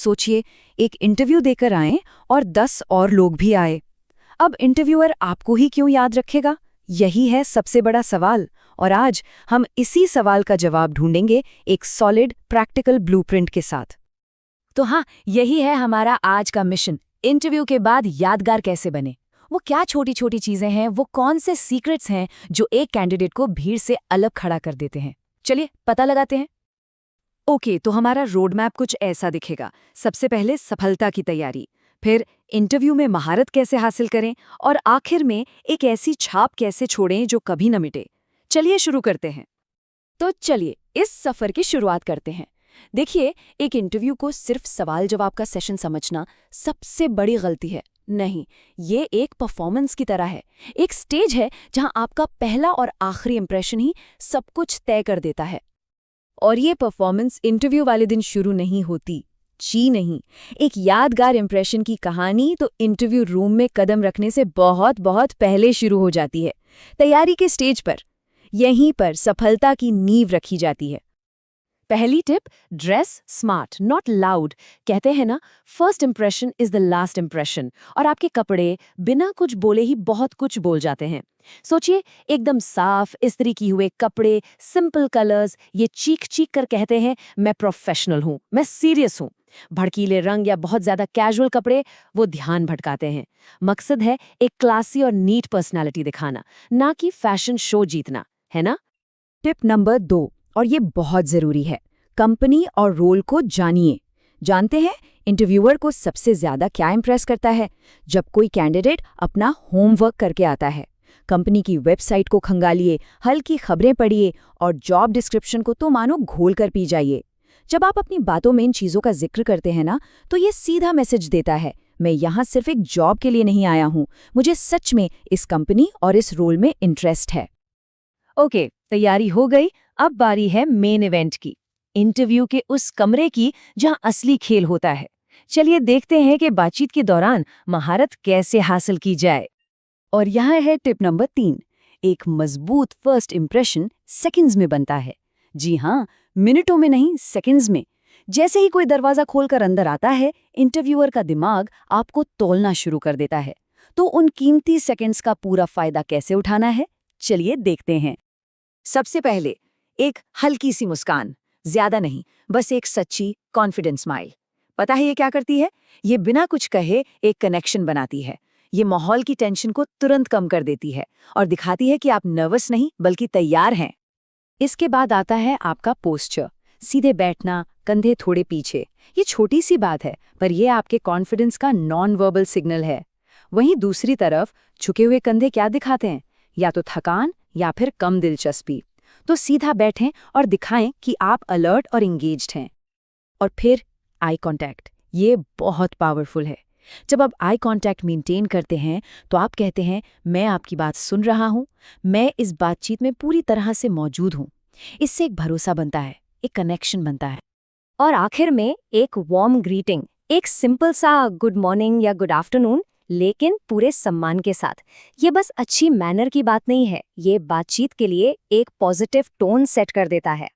सोचिए, एक इंटरव्यू देकर आए और 10 और लोग भी आए। अब इंटरव्यूअर आपको ही क्यों याद रखेगा? यही है सबसे बड़ा सवाल। और आज हम इसी सवाल का जवाब ढूंढेंगे एक सॉलिड प्रैक्टिकल ब्लूप्रिंट के साथ। तो हाँ, यही है हमारा आज का मिशन। इंटरव्यू के बाद यादगार कैसे बने? वो क्या छोटी छोटी चीजें हैं, वो कौन से सीक्रेट्स हैं जो एक कैंडिडेट को भीड़ से अलग खड़ा कर देते हैं? चलिए पता लगाते हैं। ओके, तो हमारा रोड मैप कुछ ऐसा दिखेगा। सबसे पहले सफलता की तैयारी, फिर इंटरव्यू में महारत कैसे हासिल करें, और आखिर में एक ऐसी छाप कैसे छोड़ें जो कभी न मिटे। चलिए शुरू करते हैं। तो चलिए इस सफर की शुरुआत करते हैं। देखिए, एक इंटरव्यू को सिर्फ सवाल जवाब का सेशन समझना सबसे बड़ी गलती है। नहीं, ये एक परफॉर्मेंस की तरह है। एक स्टेज है जहां आपका पहला और आखिरी इंप्रेशन ही सब कुछ तय कर देता है। और ये परफॉर्मेंस इंटरव्यू वाले दिन शुरू नहीं होती। जी नहीं, एक यादगार इंप्रेशन की कहानी तो इंटरव्यू रूम में कदम रखने से बहुत बहुत पहले शुरू हो जाती है। तैयारी के स्टेज पर, यहीं पर सफलता की नींव रखी जाती है। पहली tip, dress smart not loud. कहते हैं ना, first impression is the last impression. और आपके कपड़े बिना कुछ बोले ही बहुत कुछ बोल जाते हैं। सोचिए, एकदम साफ इस्त्री किए हुए कपड़े, सिंपल कलर्स, ये चीख चीख कर कहते हैं मैं प्रोफेशनल हूँ, मैं सीरियस हूँ। भड़कीले रंग या बहुत ज्यादा कैजुअल कपड़े, वो ध्यान भटकाते हैं। मकसद है एक क्लासी और नीट पर्सनालिटी दिखाना, ना कि फैशन शो जीतना, है ना? टिप नंबर 2, और ये बहुत जरूरी है, कंपनी और रोल को जानिए। जानते हैं इंटरव्यूअर को सबसे ज्यादा क्या इंप्रेस करता है? जब कोई कैंडिडेट अपना होमवर्क करके आता है। कंपनी की वेबसाइट को खंगालिए, हल्की खबरें पढ़िए और जॉब डिस्क्रिप्शन को तो मानो घोल कर पी जाइए। जब आप अपनी बातों में इन चीजों का जिक्र करते हैं ना, तो ये सीधा मैसेज देता है, मैं यहाँ सिर्फ एक जॉब के लिए नहीं आया हूँ, मुझे सच में इस कंपनी और इस रोल में इंटरेस्ट है। ओके, तैयारी हो गई। अब बारी है मेन इवेंट की, इंटरव्यू के उस कमरे की जहां असली खेल होता है। चलिए देखते हैं कि बातचीत के दौरान महारत कैसे हासिल की जाए। और यहाँ है टिप नंबर 3, एक मजबूत फर्स्ट इंप्रेशन सेकंड्स में बनता है। जी हाँ, मिनटों में नहीं, सेकंड्स में। जैसे ही कोई दरवाजा खोलकर अंदर आता है, इंटरव्यूअर का दिमाग आपको तौलना शुरू कर देता है। तो उन कीमती सेकंड्स का पूरा फायदा कैसे उठाना है, चलिए देखते हैं। सबसे पहले एक हल्की सी मुस्कान, ज्यादा नहीं, बस एक सच्ची कॉन्फिडेंस स्माइल। पता है ये क्या करती है? ये बिना कुछ कहे एक कनेक्शन बनाती है। ये माहौल की टेंशन को तुरंत कम कर देती है और दिखाती है कि आप नर्वस नहीं बल्कि तैयार हैं। इसके बाद आता है आपका पोस्चर, सीधे बैठना, कंधे थोड़े पीछे। ये छोटी सी बात है, पर ये आपके कॉन्फिडेंस का नॉन वर्बल सिग्नल है। वहीं दूसरी तरफ झुके हुए कंधे क्या दिखाते हैं? या तो थकान या फिर कम दिलचस्पी। तो सीधा बैठें और दिखाएं कि आप अलर्ट और इंगेज्ड हैं। और फिर आई कांटेक्ट, ये बहुत पावरफुल है। जब आप आई कांटेक्ट मेंटेन करते हैं तो आप कहते हैं मैं आपकी बात सुन रहा हूं, मैं इस बातचीत में पूरी तरह से मौजूद हूं। इससे एक भरोसा बनता है, एक कनेक्शन बनता है। और आखिर में एक वार्म ग्रीटिंग, एक सिंपल सा गुड मॉर्निंग या गुड आफ्टरनून, लेकिन पूरे सम्मान के साथ। ये बस अच्छी मैनर की बात नहीं है, ये बातचीत के लिए एक पॉजिटिव टोन सेट कर देता है।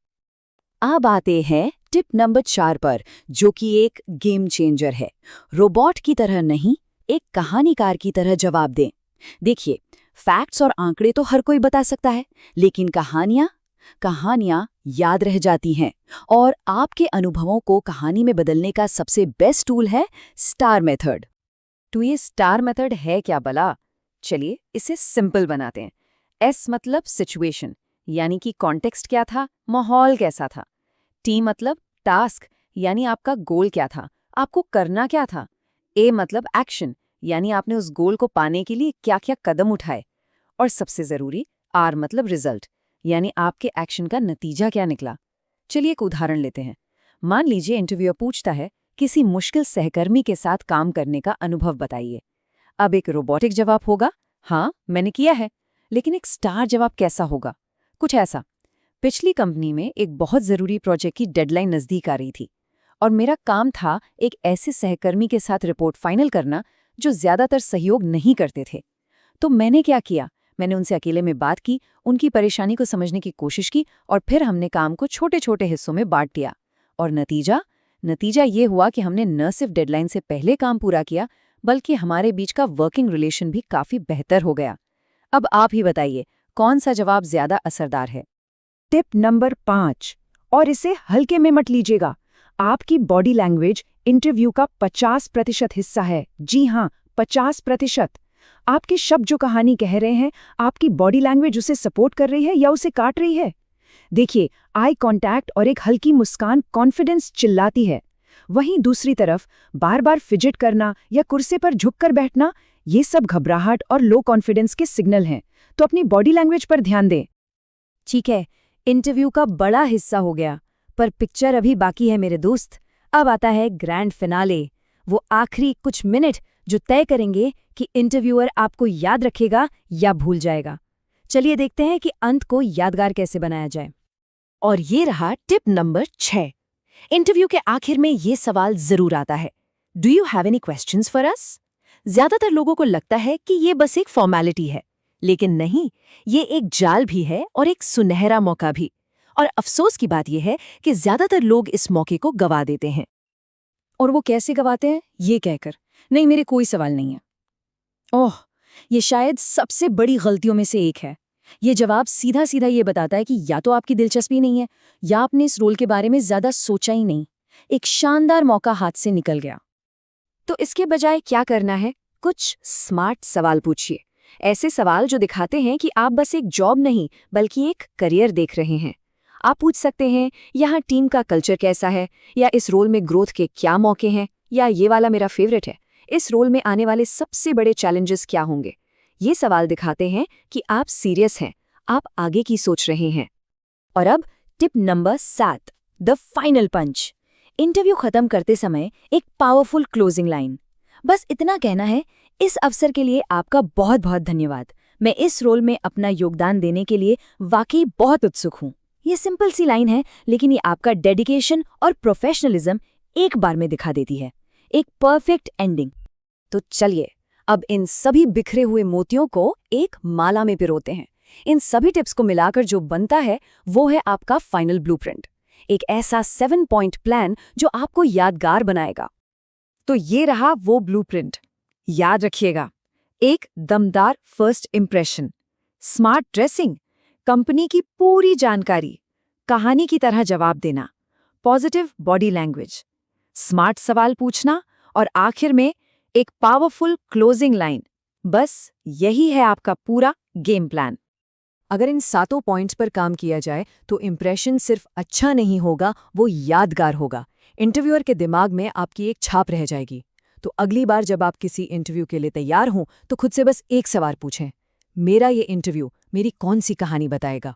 अब आते हैं टिप नंबर 4 पर, जो कि एक गेम चेंजर है। रोबोट की तरह नहीं, एक कहानीकार की तरह जवाब दें। देखिए, फैक्ट्स और आंकड़े तो हर कोई बता सकता है, लेकिन कहानियां याद रह जाती हैं। और आपके अनुभवों को कहानी में बदलने का सबसे बेस्ट टूल है स्टार मेथड। तो ये स्टार मेथड है क्या भला? चलिए इसे सिंपल बनाते हैं। एस मतलब सिचुएशन, यानी कि कॉन्टेक्स्ट क्या था, माहौल कैसा था। टी मतलब टास्क, यानी आपका गोल क्या था, आपको करना क्या था। ए मतलब एक्शन, यानी आपने उस गोल को पाने के लिए क्या क्या कदम उठाए। और सबसे जरूरी आर मतलब रिजल्ट, यानी आपके एक्शन का नतीजा क्या निकला। चलिए एक उदाहरण लेते हैं। मान लीजिए इंटरव्यूअर पूछता है किसी मुश्किल सहकर्मी के साथ काम करने का अनुभव बताइए। अब एक रोबोटिक जवाब होगा, हाँ मैंने किया है। लेकिन एक स्टार जवाब कैसा होगा? कुछ ऐसा, पिछली कंपनी में एक बहुत जरूरी प्रोजेक्ट की डेडलाइन नजदीक आ रही थी और मेरा काम था एक ऐसे सहकर्मी के साथ रिपोर्ट फाइनल करना जो ज्यादातर सहयोग नहीं करते थे। तो मैंने क्या किया, मैंने उनसे अकेले में बात की, उनकी परेशानी को समझने की कोशिश की और फिर हमने काम को छोटे छोटे हिस्सों में बांट दिया। और नतीजा ये हुआ कि हमने न सिर्फ डेडलाइन से पहले काम पूरा किया, बल्कि हमारे बीच का वर्किंग रिलेशन भी काफी बेहतर हो गया। अब आप ही बताइए, कौन सा जवाब ज्यादा असरदार है? टिप नंबर 5, और इसे हल्के में मत लीजिएगा। आपकी बॉडी लैंग्वेज इंटरव्यू का 50% हिस्सा है। जी हाँ, 50%। आपके शब्द जो कहानी कह रहे हैं, आपकी बॉडी लैंग्वेज उसे सपोर्ट कर रही है या उसे काट रही है। देखिए, आई कांटेक्ट और एक हल्की मुस्कान कॉन्फिडेंस चिल्लाती है। वहीं दूसरी तरफ बार बार फिजिट करना या कुर्सी पर झुककर बैठना, ये सब घबराहट और लो कॉन्फिडेंस के सिग्नल हैं। तो अपनी बॉडी लैंग्वेज पर ध्यान दें। ठीक है, इंटरव्यू का बड़ा हिस्सा हो गया, पर पिक्चर अभी बाकी है मेरे दोस्त। अब आता है ग्रैंड फिनाले, वो आखिरी कुछ मिनट जो तय करेंगे कि इंटरव्यूअर आपको याद रखेगा या भूल जाएगा। चलिए देखते हैं कि अंत को यादगार कैसे बनाया जाए। और ये रहा टिप नंबर 6। इंटरव्यू के आखिर में ये सवाल जरूर आता है, do you have any questions for us? ज्यादातर लोगों को लगता है कि ये बस एक फॉर्मेलिटी है, लेकिन नहीं, ये एक जाल भी है और एक सुनहरा मौका भी। और अफसोस की बात यह है कि ज्यादातर लोग इस मौके को गवा देते हैं। और वो कैसे गवाते हैं? ये कहकर, नहीं मेरे कोई सवाल नहीं है। ओह, ये शायद सबसे बड़ी गलतियों में से एक है। ये जवाब सीधा सीधा ये बताता है कि या तो आपकी दिलचस्पी नहीं है, या आपने इस रोल के बारे में ज्यादा सोचा ही नहीं। एक शानदार मौका हाथ से निकल गया। तो इसके बजाय क्या करना है? कुछ स्मार्ट सवाल पूछिए। ऐसे सवाल जो दिखाते हैं कि आप बस एक जॉब नहीं, बल्कि एक करियर देख रहे हैं। आप पूछ सकते हैं, यहाँ टीम का कल्चर कैसा है, या इस रोल में ग्रोथ के क्या मौके हैं, या ये वाला मेरा फेवरेट है, इस रोल में आने वाले सबसे बड़े चैलेंजेस क्या होंगे। ये सवाल दिखाते हैं कि आप सीरियस हैं, आप आगे की सोच रहे हैं। और अब tip number 7, the final punch. Interview खत्म करते समय एक पावरफुल क्लोजिंग लाइन। बस इतना कहना है, इस अवसर के लिए आपका बहुत बहुत धन्यवाद। मैं इस रोल में अपना योगदान देने के लिए वाकई बहुत उत्सुक हूँ। ये सिंपल सी लाइन है, लेकिन ये आपका डेडिकेशन और प्रोफेशनलिज्म एक बार में दिखा देती है। एक परफेक्ट एंडिंग। तो चलिए, अब इन सभी बिखरे हुए मोतियों को एक माला में पिरोते हैं। इन सभी टिप्स को मिलाकर जो बनता है, वो है आपका फाइनल ब्लूप्रिंट। एक ऐसा 7 पॉइंट प्लान जो आपको यादगार बनाएगा। तो ये रहा वो ब्लूप्रिंट। याद रखिएगा, एक दमदार first impression, smart dressing, company की पूरी जानकारी, कहानी की तरह जवाब देना, पॉजिटिव बॉडी लैंग्वेज, स्मार्ट सवाल पूछना और आखिर में एक पावरफुल क्लोजिंग लाइन। बस यही है आपका पूरा गेम प्लान। अगर इन 7 पॉइंट्स पर काम किया जाए तो इंप्रेशन सिर्फ अच्छा नहीं होगा, वो यादगार होगा। इंटरव्यूअर के दिमाग में आपकी एक छाप रह जाएगी। तो अगली बार जब आप किसी इंटरव्यू के लिए तैयार हों, तो खुद से बस एक सवाल पूछें, मेरा ये इंटरव्यू मेरी कौन सी कहानी बताएगा।